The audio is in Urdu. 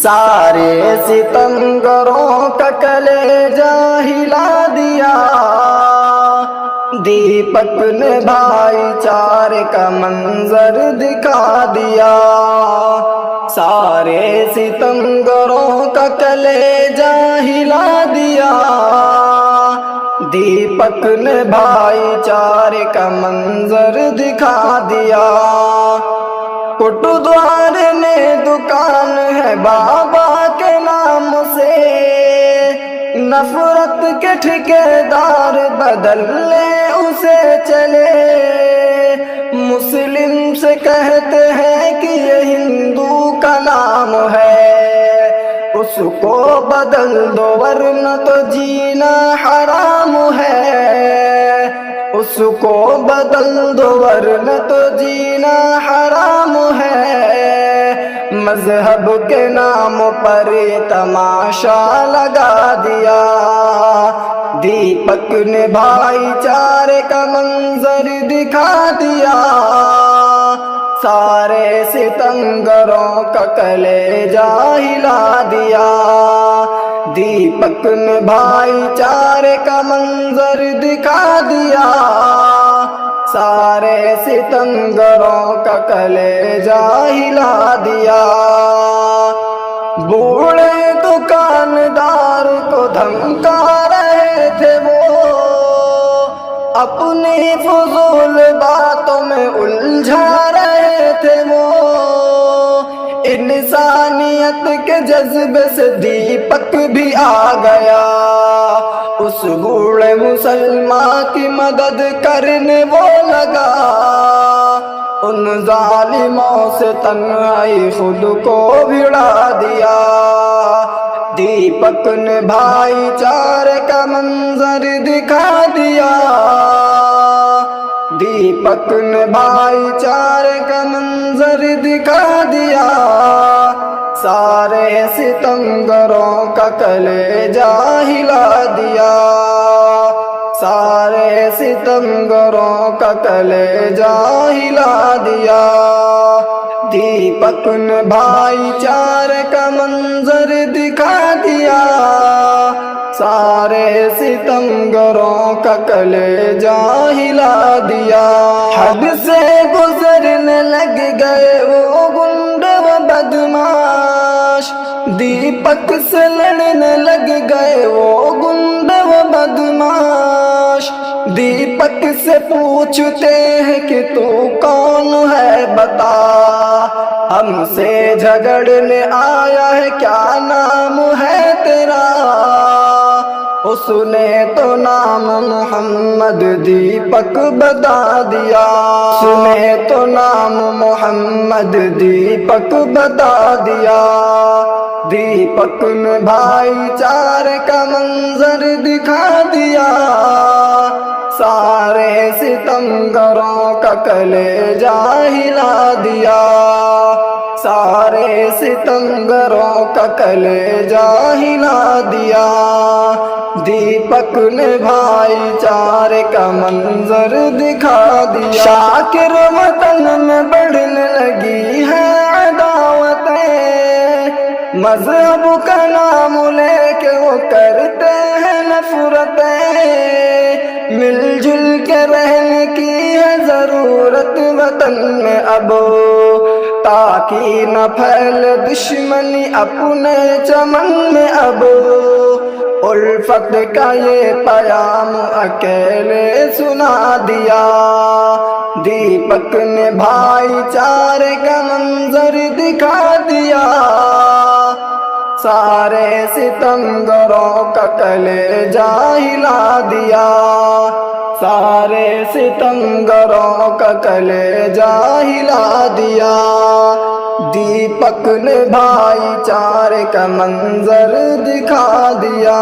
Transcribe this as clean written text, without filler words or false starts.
سارے ستمگروں کا کلیجہ ہلا دیا، دیپک نے بھائی چارے کا منظر دکھا دیا۔ سارے ستمگروں کا کلیجہ ہلا دیا، دیپک نے بھائی چارے کا منظر دکھا دیا۔ کوٹوادوار نے دکان ہے بابا کے نام سے، نفرت کے ٹھیکیدار بدل لے اسے چلے۔ مسلم سے کہتے ہیں کہ یہ ہندو کا نام ہے، اس کو بدل دو ورنہ تو جینا حرام ہے، اس کو بدل دو ورنہ تو جینا حرام ہے۔ مذہب کے نام پر تماشا لگا دیا، دیپک نے بھائی چارے کا منظر دکھا دیا۔ سارے ستمگروں کا کلیجہ ہلا دیا، دیپک نے بھائی چارے کا منظر دکھا دیا۔ سارے ستمگروں کا کلیجہ ہلا دیا۔ بوڑھے دکاندار کو دھمکا رہے تھے وہ، اپنی فضول باتوں میں الجھا رہے تھے وہ۔ انسانیت کے جذبے سے دیپک بھی آ گیا، اس بوڑھے مسلمان کی مدد کرنے وہ لگا۔ ان ظالموں سے تنہائی خود کو بھڑا دیا، دیپک نے بھائی چارے کا منظر دکھا دیا۔ دیپک نے بھائی چارے کا منظر دکھا دیا۔ سارے ستمگروں کا کلیجہ ہلا دیا، سارے ستمگروں کا کلیجہ ہلا دیا۔ دیپک نے بھائی چارے کا منظر دکھا دیا، سارے ستمگروں کا کلیجہ ہلا دیا۔ حد سے گزرنے لگ گئے وہ گنڈے و بدماش، دیپک سے لڑنے لگ گئے وہ گنڈے و بدماش۔ دیپک سے پوچھتے ہیں کہ تو کون ہے بتا، ہم سے جھگڑنے آیا ہے کیا نام ہے تیرا؟ اس نے تو نام محمد دیپک بتا دیا، اس نے تو نام محمد دیپک بتا دیا۔ دیپک نے بھائی چارے کا منظر دکھا دیا، سارے ستمگروں کا کلیجہ ہلا دیا، سارے ستمگروں کا کلیجہ ہلا دیا۔ دیپک نے بھائی چارے کا منظر دکھا دیا۔ شاکر وطن میں بڑھنے لگی ہے عداوتیں، مذہب کا نام لے کے وہ کرتے ہیں نفرتیں۔ مل جل کے رہنے کی ہے ضرورت وطن میں اب، تاکہ نہ پھیل دشمنی اپنے چمن میں اب۔ الفت کا یہ پیام اکیلے سنا دیا، دیپک نے بھائی چارے کا منظر دکھا دیا۔ سارے ستمگروں کا کلیجہ ہلا دیا، سارے ستمگروں کا کلیجہ ہلا دیا۔ دیپک نے بھائی چارے کا منظر دکھا دیا۔